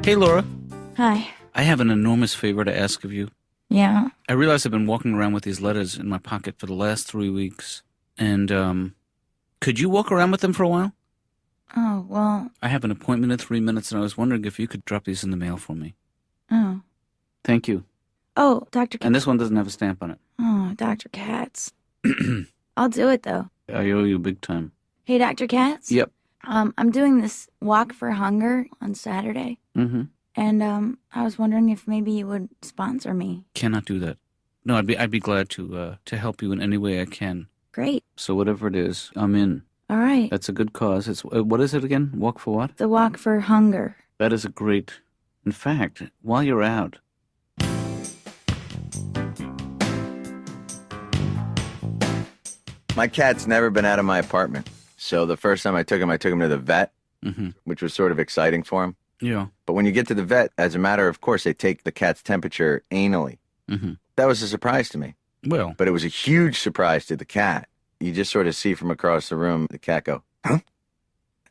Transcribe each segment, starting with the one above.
Hey, Laura. Hi. I have an enormous favor to ask of you. Yeah? I realize I've been walking around with these letters in my pocket for the last 3 weeks. And, could you walk around with them for a while? Oh, well... I have an appointment in 3 minutes, and I was wondering if you could drop these in the mail for me. Oh. Thank you. Oh, Dr. And this one doesn't have a stamp on it. Oh, Dr. Katz. I'll do it, though. I owe you big time. Hey, Dr. Katz? Yep. I'm doing this walk for hunger on Saturday. Mm-hmm. And, I was wondering if maybe you would sponsor me. Cannot do that. No, I'd be glad to help you in any way I can. Great. So whatever it is, I'm in. All right. That's a good cause. It's what is it again? Walk for what? The walk for hunger. That is a great... In fact, while you're out... My cat's never been out of my apartment. So the first time I took him to the vet, which was sort of exciting for him. Yeah. But when you get to the vet, as a matter of course, they take the cat's temperature anally. Mm-hmm. That was a surprise to me. Well... But it was a huge surprise to the cat. You just sort of see from across the room the cat go, huh?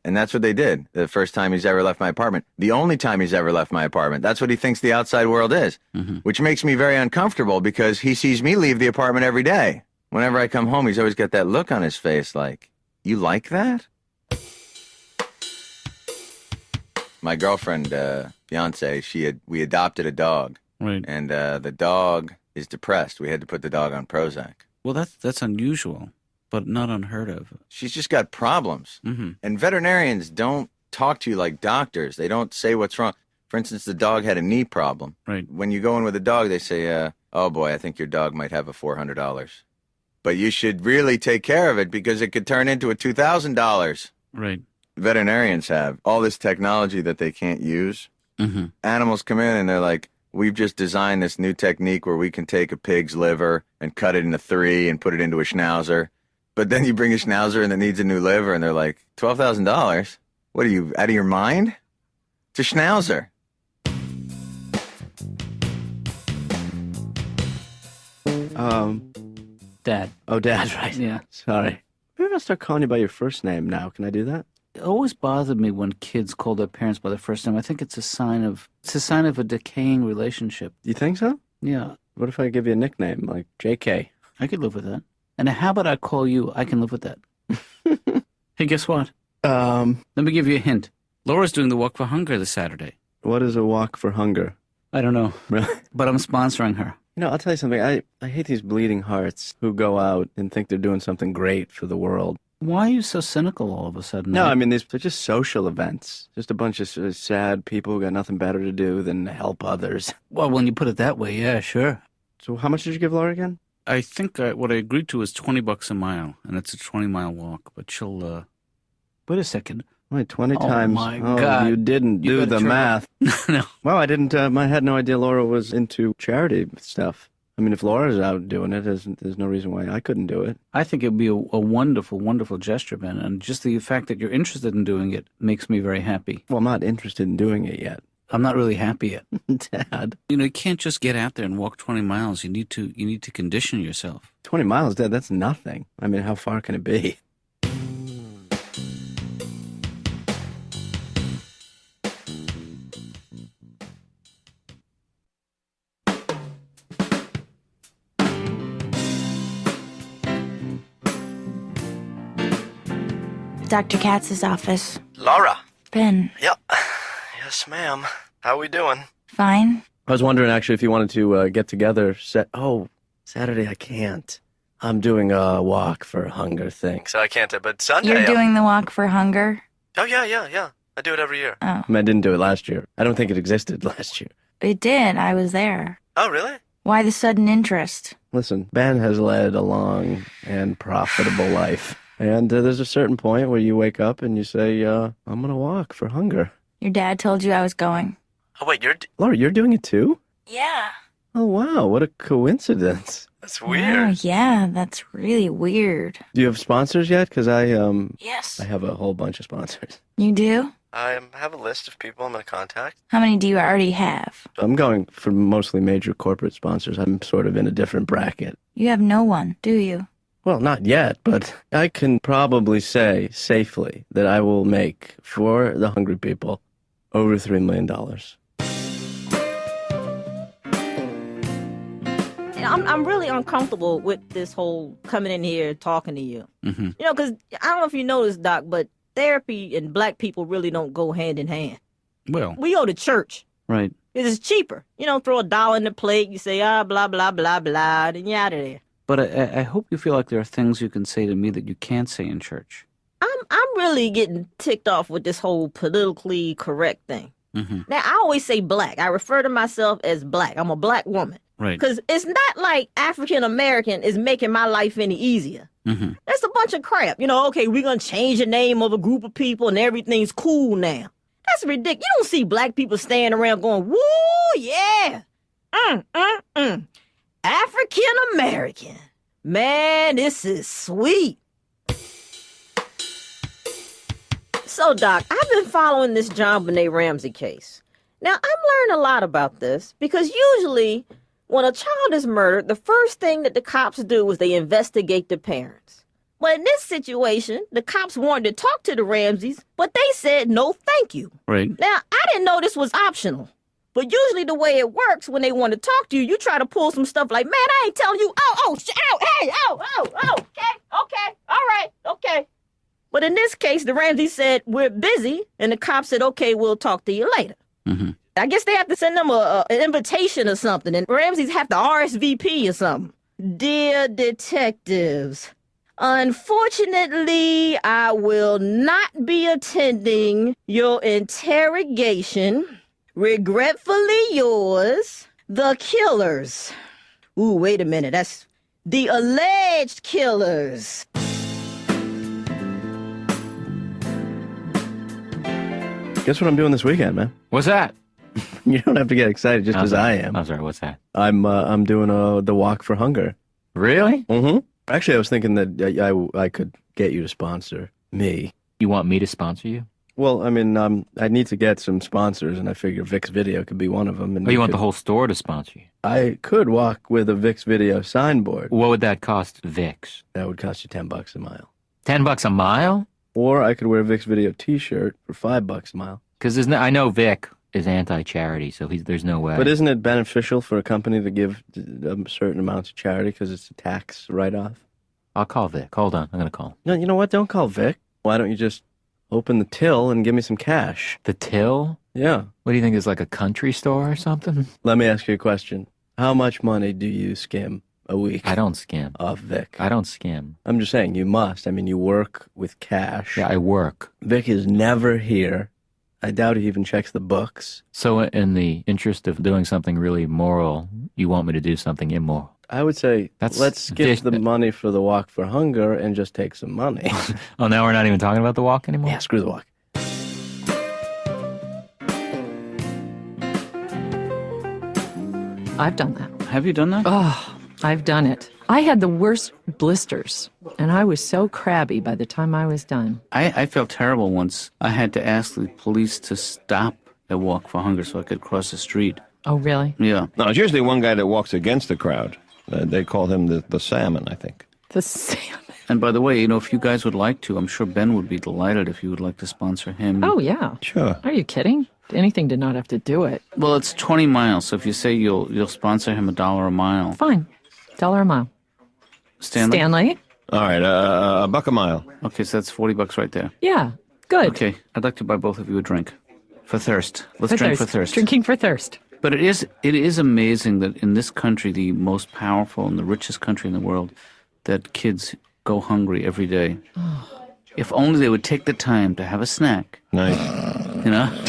And that's what they did the first time he's ever left my apartment. The only time he's ever left my apartment. That's what he thinks the outside world is, which makes me very uncomfortable because he sees me leave the apartment every day. Whenever I come home, he's always got that look on his face like, you like that? My girlfriend, fiance, we adopted a dog. Right. And the dog is depressed. We had to put the dog on Prozac. Well, that's unusual, but not unheard of. She's just got problems. Mm-hmm. And veterinarians don't talk to you like doctors. They don't say what's wrong. For instance, the dog had a knee problem. Right. When you go in with a dog, they say, oh boy, I think your dog might have a $400. But you should really take care of it because it could turn into a $2,000. Right. Veterinarians have all this technology that they can't use. Mm-hmm. Animals come in and they're like, we've just designed this new technique where we can take a pig's liver and cut it into 3 and put it into a schnauzer. But then you bring a schnauzer and it needs a new liver and they're like, $12,000? What are you, out of your mind? It's a schnauzer. Dad. Oh, Dad, right. Yeah. Sorry. Maybe I'll start calling you by your first name now. Can I do that? It always bothered me when kids call their parents by their first name. I think it's a sign of a decaying relationship. You think so? Yeah. What if I give you a nickname like JK? I could live with that. And how about I call you? I can live with that. Hey, guess what? Let me give you a hint. Laura's doing the walk for hunger this Saturday. What is a walk for hunger? I don't know. Really? But I'm sponsoring her. You know, I'll tell you something. I hate these bleeding hearts who go out and think they're doing something great for the world. Why are you so cynical all of a sudden? No, I mean, they're just social events. Just a bunch of sad people who got nothing better to do than help others. Well, when you put it that way, yeah, sure. So how much did you give Laura again? I think what I agreed to is $20 a mile, and it's a 20-mile walk. But she'll, wait a second. Wait, 20 Oh, times. my Oh, God. you didn't You do better the try. math. No. Well, I didn't, I had no idea Laura was into charity stuff. I mean, if Laura's out doing it, there's no reason why I couldn't do it. I think it would be a wonderful, wonderful gesture, Ben. And just the fact that you're interested in doing it makes me very happy. Well, I'm not interested in doing it yet. I'm not really happy yet. Dad. You know, you can't just get out there and walk 20 miles. You need to condition yourself. 20 miles, Dad, that's nothing. I mean, how far can it be? Dr. Katz's office. Laura. Ben. Yep. Yes, ma'am. How we doing? Fine? I was wondering, actually, if you wanted to get together. Saturday I can't. I'm doing a walk for hunger thing, so I can't. But Sunday... You're doing the walk for hunger? Oh, yeah. I do it every year. Oh. I mean, I didn't do it last year. I don't think it existed last year. It did. I was there. Oh, really? Why the sudden interest? Listen, Ben has led a long and profitable life. And there's a certain point where you wake up and you say, I'm going to walk for hunger. Your dad told you I was going. Oh, wait, Laura, you're doing it too? Yeah. Oh, wow, what a coincidence. That's Oh, yeah, that's really weird. Do you have sponsors yet? Because Yes. I have a whole bunch of sponsors. You do? I have a list of people I'm going to contact. How many do you already have? I'm going for mostly major corporate sponsors. I'm sort of in a different bracket. You have no one, do you? Well, not yet, but I can probably say safely that I will make, for the hungry people, over $3 million. I'm really uncomfortable with this whole coming in here talking to you. Mm-hmm. You know, because I don't know if you noticed, Doc, but therapy and black people really don't go hand in hand. Well, We go to church. right. It's cheaper. You know, throw $1 in the plate, you say, blah, blah, blah, blah, then you're out of there. But I hope you feel like there are things you can say to me that you can't say in church. I'm really getting ticked off with this whole politically correct thing. Mm-hmm. Now, I always say black. I refer to myself as black. I'm a black woman. Right. Because it's not like African American is making my life any easier. Mm-hmm. That's a bunch of crap. You know, okay, we're going to change the name of a group of people and everything's cool now. That's ridiculous. You don't see black people standing around going, woo, yeah. African American. Man, this is sweet. So, Doc, I've been following this Jon-Benet Ramsey case. Now, I've learned a lot about this because usually when a child is murdered, the first thing that the cops do is they investigate the parents. But in this situation, the cops wanted to talk to the Ramseys, but they said no thank you. Right. Now, I didn't know this was optional. But usually the way it works when they want to talk to you, you try to pull some stuff like, man, I ain't telling you, hey, okay, all right, okay. But in this case, the Ramseys said, we're busy, and the cops said, okay, we'll talk to you later. Mm-hmm. I guess they have to send them an invitation or something, and Ramseys have to RSVP or something. Dear detectives, unfortunately, I will not be attending your interrogation. Regretfully yours, the killers. Ooh, wait a minute, that's the alleged killers. Guess what I'm doing this weekend, man? What's that? You don't have to get excited just because I am. I'm sorry, what's that? I'm doing the walk for hunger. Really? Mm-hmm. Actually, I was thinking that I could get you to sponsor me. You want me to sponsor you? Well, I mean, I need to get some sponsors, and I figure Vic's Video could be one of them. And Oh, you want the whole store to sponsor you? I could walk with a Vic's Video signboard. What would that cost, Vic's? That would cost you $10 a mile. $10 a mile? Or I could wear a Vic's Video T-shirt for $5 a mile. Because I know Vic is anti-charity, so there's no way. But isn't it beneficial for a company to give a certain amount to charity because it's a tax write-off? I'll call Vic. Hold on, I'm going to call him. No, you know what? Don't call Vic. Why don't you just open the till and give me some cash? The till? Yeah. What do you think, is like a country store or something? Let me ask you a question. How much money do you skim a week? I don't skim. Off Vic. I don't skim. I'm just saying, you must. I mean, you work with cash. Yeah, I work. Vic is never here. I doubt he even checks the books. So in the interest of doing something really moral, you want me to do something immoral? I would say, That's let's skip the money for the walk for hunger and just take some money. Oh, now we're not even talking about the walk anymore? Yeah, screw the walk. I've done that. Have you done that? Oh, I've done it. I had the worst blisters, and I was so crabby by the time I was done. I felt terrible once. I had to ask the police to stop a walk for hunger so I could cross the street. Oh, really? Yeah. No, it's usually one guy that walks against the crowd. They call him the salmon, I think. The salmon. And by the way, if you guys would like to, I'm sure Ben would be delighted if you would like to sponsor him. Oh, yeah. Sure. Are you kidding? Anything to not have to do it. Well, it's 20 miles, so if you say you'll sponsor him $1 a mile. Fine. $1 a mile. Stanley? All right, a buck a mile. Okay, so that's $40 right there. Yeah. Good. Okay, I'd like to buy both of you a drink. For thirst. Let's drink for thirst. Drinking for thirst. But it is amazing that in this country, the most powerful and the richest country in the world, that kids go hungry every day. If only they would take the time to have a snack. Nice. You know?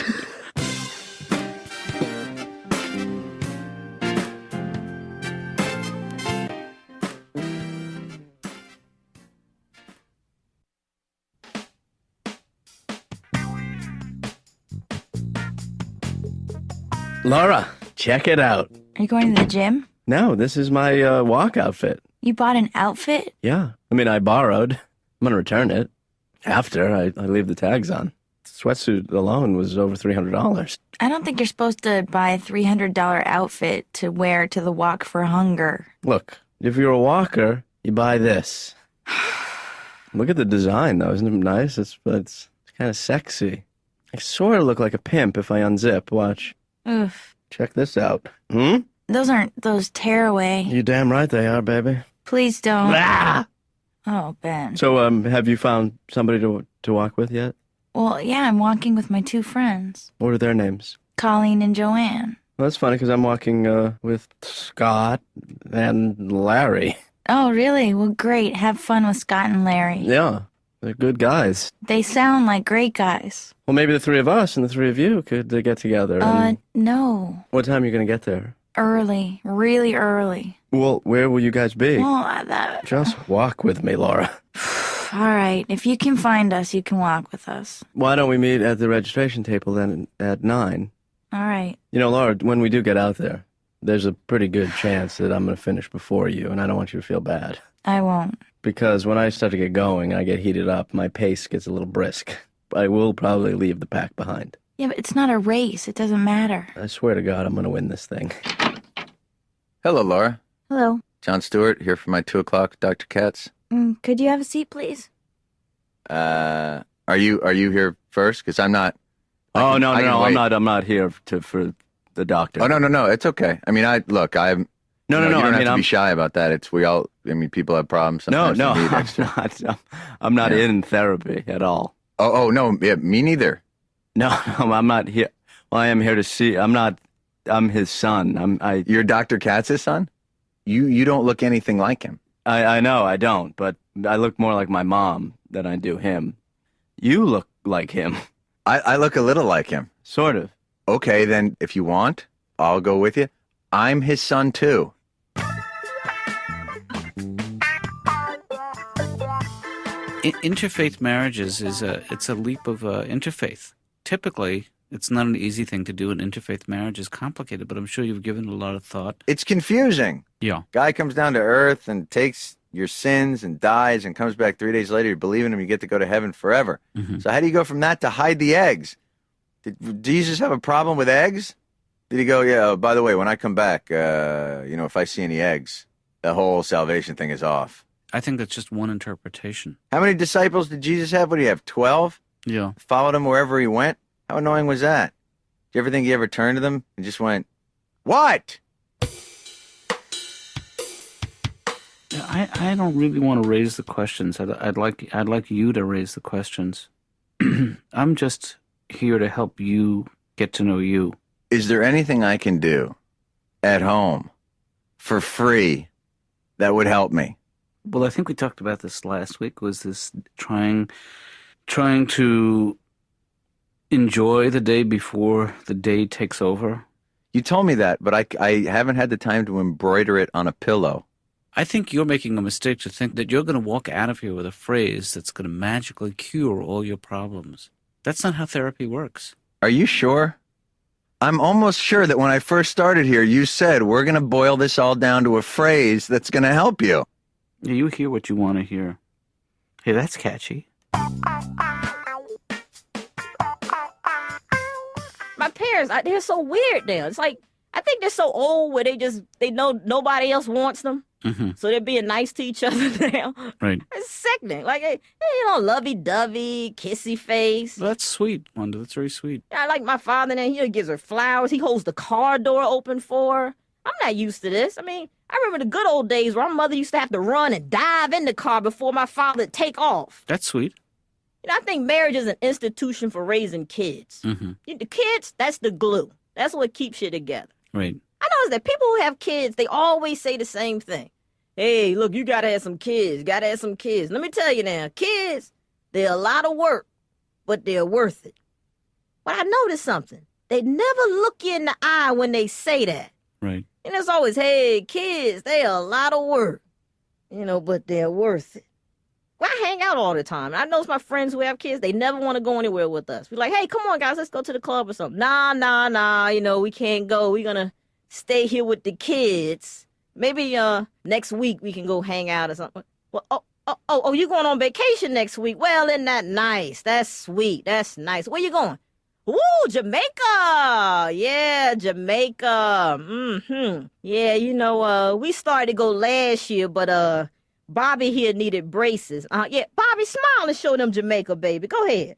Laura, check it out. Are you going to the gym? No, this is my walk outfit. You bought an outfit? Yeah. I mean, I borrowed. I'm going to return it. After I leave the tags on. The sweatsuit alone was over $300. I don't think you're supposed to buy a $300 outfit to wear to the walk for hunger. Look, if you're a walker, you buy this. Look at the design, though. Isn't it nice? It's kind of sexy. I sort of look like a pimp if I unzip. Watch. Oof. Check this out. Those aren't those tearaway. You damn right they are, baby. Please don't. Ah! Oh, Ben. So, have you found somebody to walk with yet? Well, yeah, I'm walking with my 2 friends, What are their names? Colleen and Joanne. Well, that's funny because I'm walking with Scott and Larry. Oh, really? Well, great. Have fun with Scott and Larry. Yeah, they're good guys. They sound like great guys. Well, maybe the 3 of us and the 3 of you could get together. And... No. What time are you going to get there? Early. Really early. Well, where will you guys be? Well, Just walk with me, Laura. All right. If you can find us, you can walk with us. Why don't we meet at the registration table then at 9? All right. You know, Laura, when we do get out there, there's a pretty good chance that I'm going to finish before you, and I don't want you to feel bad. I won't. Because when I start to get going, I get heated up, my pace gets a little brisk. I will probably leave the pack behind. Yeah, but it's not a race. It doesn't matter. I swear to God, I'm going to win this thing. Hello, Laura. Hello. Jon Stewart here for my 2 o'clock, Dr. Katz. Could you have a seat, please? Are you here first? Because I'm not. Oh, no, I can no, wait. I'm not here for the doctor. Oh, no, it's okay. I mean, I'm. No, You don't have to be shy about that. It's people have problems. No, Sometimes they need extra. I'm not Yeah. in therapy at all. Oh, no, yeah, me neither. No, I'm not here. Well, I am here to see. I'm his son. You're Dr. Katz's son? You don't look anything like him. I know I don't, but I look more like my mom than I do him. You look like him. I look a little like him. Sort of. Okay, then if you want, I'll go with you. I'm his son too. Interfaith marriages it's a leap of interfaith. Typically, it's not an easy thing to do. An interfaith marriage is complicated, but I'm sure you've given it a lot of thought. It's confusing. Yeah. Guy comes down to earth and takes your sins and dies and comes back 3 days later. You believe in him, you get to go to heaven forever. Mm-hmm. So how do you go from that to hide the eggs? Did Jesus have a problem with eggs? Did he go, yeah, by the way, when I come back, if I see any eggs, the whole salvation thing is off? I think that's just one interpretation. How many disciples did Jesus have? What do you have, 12? Yeah. Followed him wherever he went? How annoying was that? Did you ever think he ever turned to them and just went, what? I don't really want to raise the questions. I'd like you to raise the questions. I'm just here to help you get to know you. Is there anything I can do at home for free that would help me? Well, I think we talked about this last week, was this trying to enjoy the day before the day takes over. You told me that, but I haven't had the time to embroider it on a pillow. I think you're making a mistake to think that you're going to walk out of here with a phrase that's going to magically cure all your problems. That's not how therapy works. Are you sure? I'm almost sure that when I first started here, you said we're going to boil this all down to a phrase that's going to help you. Yeah, you hear what you want to hear. Hey, that's catchy. My parents, they're so weird now. It's like, I think they're so old where they know nobody else wants them. Mm-hmm. So they're being nice to each other now. Right. It's sickening. Like, lovey-dovey, kissy face. Well, that's sweet, Wanda. That's very sweet. I like my father now. He gives her flowers. He holds the car door open for her. I'm not used to this. I mean, I remember the good old days where my mother used to have to run and dive in the car before my father would take off. That's sweet. I think marriage is an institution for raising kids. Mm-hmm. The kids, that's the glue. That's what keeps you together. Right. I notice that people who have kids, they always say the same thing. Hey, look, you gotta have some kids. Gotta have some kids. Let me tell you now, kids, they're a lot of work, but they're worth it. But I noticed something. They never look you in the eye when they say that. Right. And it's always, hey, kids, they're a lot of work, but they're worth it. Well, I hang out all the time. I notice my friends who have kids, they never want to go anywhere with us. We're like, hey, come on, guys, let's go to the club or something. Nah, we can't go. We're going to stay here with the kids. Maybe next week we can go hang out or something. Well, you going on vacation next week? Well, isn't that nice? That's sweet. That's nice. Where you going? Ooh, Jamaica. Yeah, Jamaica. Mm-hmm. Yeah, we started to go last year, but Bobby here needed braces. Yeah, Bobby, smile and show them Jamaica, baby. Go ahead.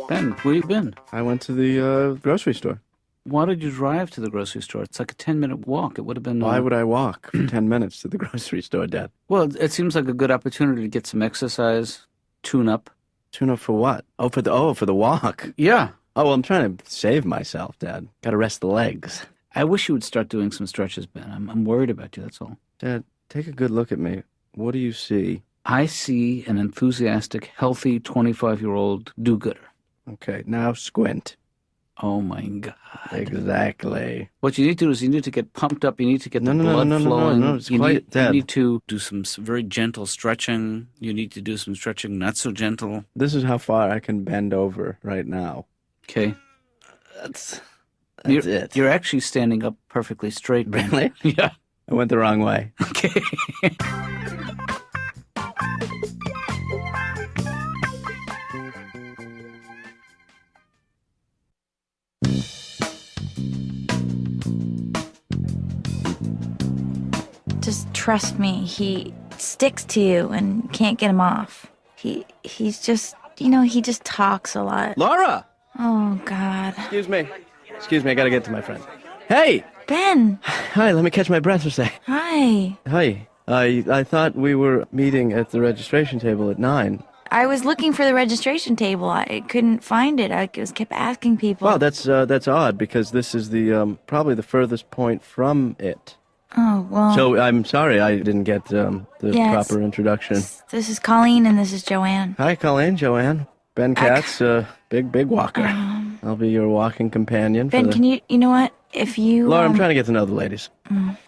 Ben, where you been? I went to the grocery store. Why did you drive to the grocery store? It's like a 10-minute walk. It would have been... Why would I walk for 10 minutes to the grocery store, Dad? Well, it seems like a good opportunity to get some exercise, tune up. Tune up for what? For the walk. Yeah. Oh, well, I'm trying to save myself, Dad. Gotta rest the legs. I wish you would start doing some stretches, Ben. I'm worried about you, that's all. Dad, take a good look at me. What do you see? I see an enthusiastic, healthy 25-year-old do-gooder. Okay, now squint. Oh, my God. Exactly. What you need to do is you need to get pumped up. You need to get the blood flowing. No, it's you quite dead. You need to do some very gentle stretching. You need to do some stretching not so gentle. This is how far I can bend over right now. Okay. That's it. You're actually standing up perfectly straight. Ben. Really? Yeah. I went the wrong way. Okay. Just trust me. He sticks to you and can't get him off. He's just, he just talks a lot. Laura! Oh, God. Excuse me, I gotta get to my friend. Hey! Ben! Hi, let me catch my breath for a sec. Hi. Hi. I thought we were meeting at the registration table at 9. I was looking for the registration table. I couldn't find it. I kept asking people. Well, that's odd because this is the probably the furthest point from it. Oh, well. So I'm sorry I didn't get the Yes. proper introduction. This is Colleen and this is Joanne. Hi, Colleen, Joanne. Ben Katz, big walker. I'll be your walking companion. Ben, can you know what? If you... Laura, I'm trying to get to know the ladies.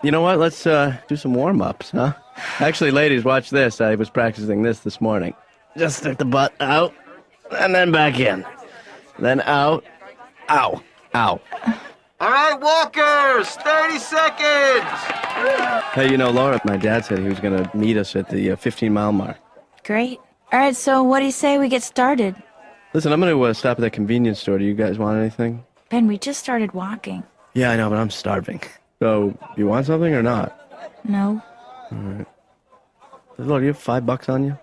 You know what? Let's do some warm-ups, huh? Actually, ladies, watch this. I was practicing this morning. Just stick the butt out, and then back in. Then out. Ow. Ow. All right, walkers, 30 seconds. Hey, Laura, my dad said he was going to meet us at the 15-mile mark. Great. All right, so what do you say we get started? Listen, I'm going to stop at that convenience store. Do you guys want anything? Ben, we just started walking. Yeah, I know, but I'm starving. So, you want something or not? No. All right. Laura, do you have $5 on you?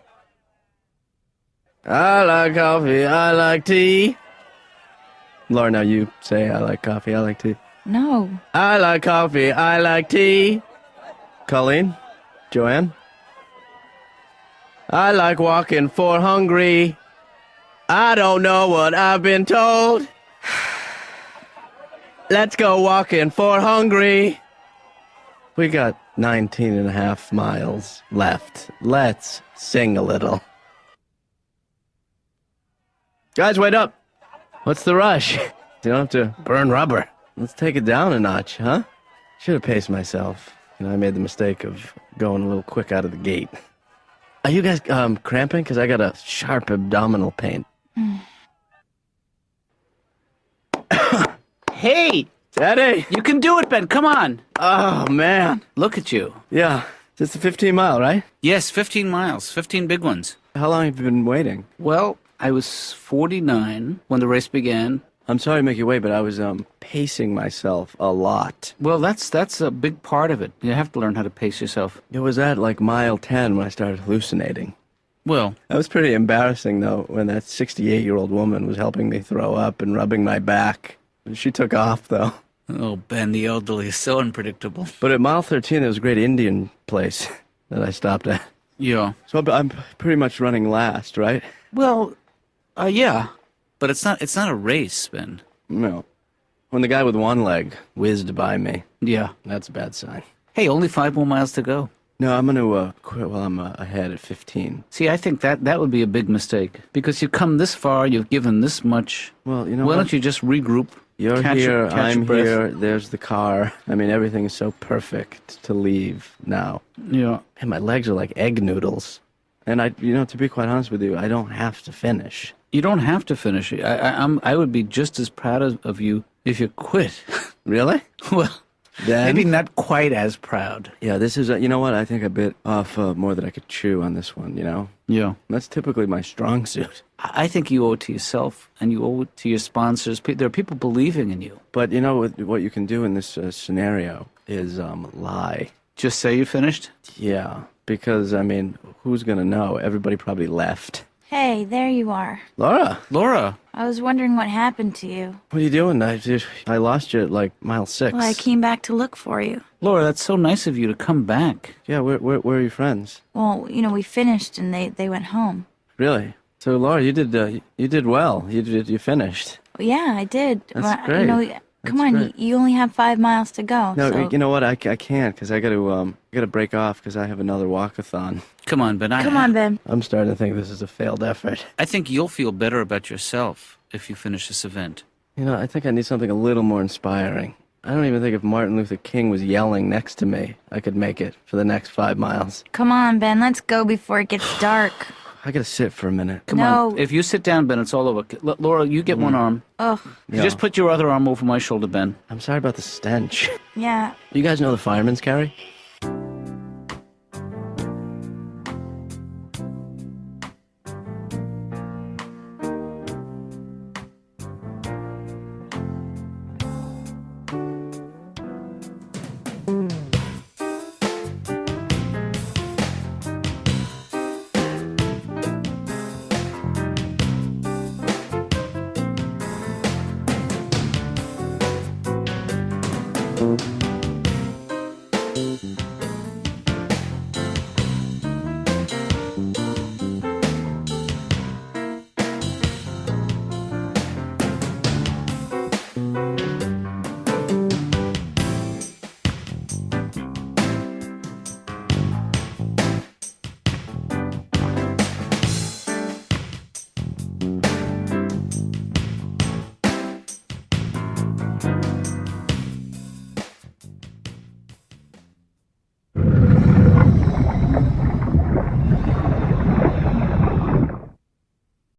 I like coffee, I like tea. Laura, now you say I like coffee, I like tea. No. I like coffee, I like tea. Colleen? Joanne? I like walking for hungry. I don't know what I've been told. Let's go walking for hungry. We got 19.5 miles left. Let's sing a little. Guys, wait up. What's the rush? You don't have to burn rubber. Let's take it down a notch, huh? Should have paced myself. I made the mistake of going a little quick out of the gate. Are you guys cramping? Because I got a sharp abdominal pain. Hey! Daddy! You can do it, Ben. Come on. Oh, man. Look at you. Yeah, just a 15-mile, right? Yes, 15 miles. 15 big ones. How long have you been waiting? Well, I was 49 when the race began. I'm sorry to make you wait, but I was pacing myself a lot. Well, that's a big part of it. You have to learn how to pace yourself. It was at like mile 10 when I started hallucinating. Well, That was pretty embarrassing, though, when that 68-year-old woman was helping me throw up and rubbing my back. She took off, though. oh, Ben, the elderly is so unpredictable. But at mile 13, there was a great Indian place that I stopped at. Yeah. So I'm pretty much running last, right? Well, yeah. But it's not a race, Ben. No. When the guy with one leg whizzed by me, Yeah. that's a bad sign. Hey, only 5 more miles to go. No, I'm going to quit while I'm ahead at 15. See, I think that would be a big mistake. Because you've come this far, you've given this much. Well, you know Why what? don't you just regroup? You're catch here, your I'm breath? here, there's the car. I mean, everything is so perfect to leave now. Yeah. And my legs are like egg noodles. And to be quite honest with you, I don't have to finish. You don't have to finish it. I would be just as proud of you if you quit. Really? Well, Then? maybe not quite as proud. Yeah, this is, you know what? I think I bit off more than I could chew on this one, Yeah. That's typically my strong suit. I think you owe it to yourself, and you owe it to your sponsors. There are people believing in you. But what you can do in this scenario is lie. Just say you finished? Yeah, because, I mean, who's going to know? Everybody probably left. Hey, there you are. Laura, Laura, I was wondering what happened to you. what are you doing? I lost you at like mile 6. Well, I came back to look for you. Laura, that's so nice of you to come back. Yeah, where are your friends? Well, we finished and they went home. Really? So, Laura, you did well. You finished. Well, yeah, I did. That's But, great. come on, great. you only have 5 miles to go. No, so... you know what? I can't because I got to break off because I have another walkathon. Come on, Ben. Come on, Ben. I'm starting to think this is a failed effort. I think you'll feel better about yourself if you finish this event. I think I need something a little more inspiring. I don't even think if Martin Luther King was yelling next to me, I could make it for the next 5 miles. Come on, Ben. Let's go before it gets dark. I gotta sit for a minute. Come No. on. If you sit down, Ben, it's all over. Laura, you get one arm. Ugh. You just put your other arm over my shoulder, Ben. I'm sorry about the stench. Yeah. You guys know the fireman's carry?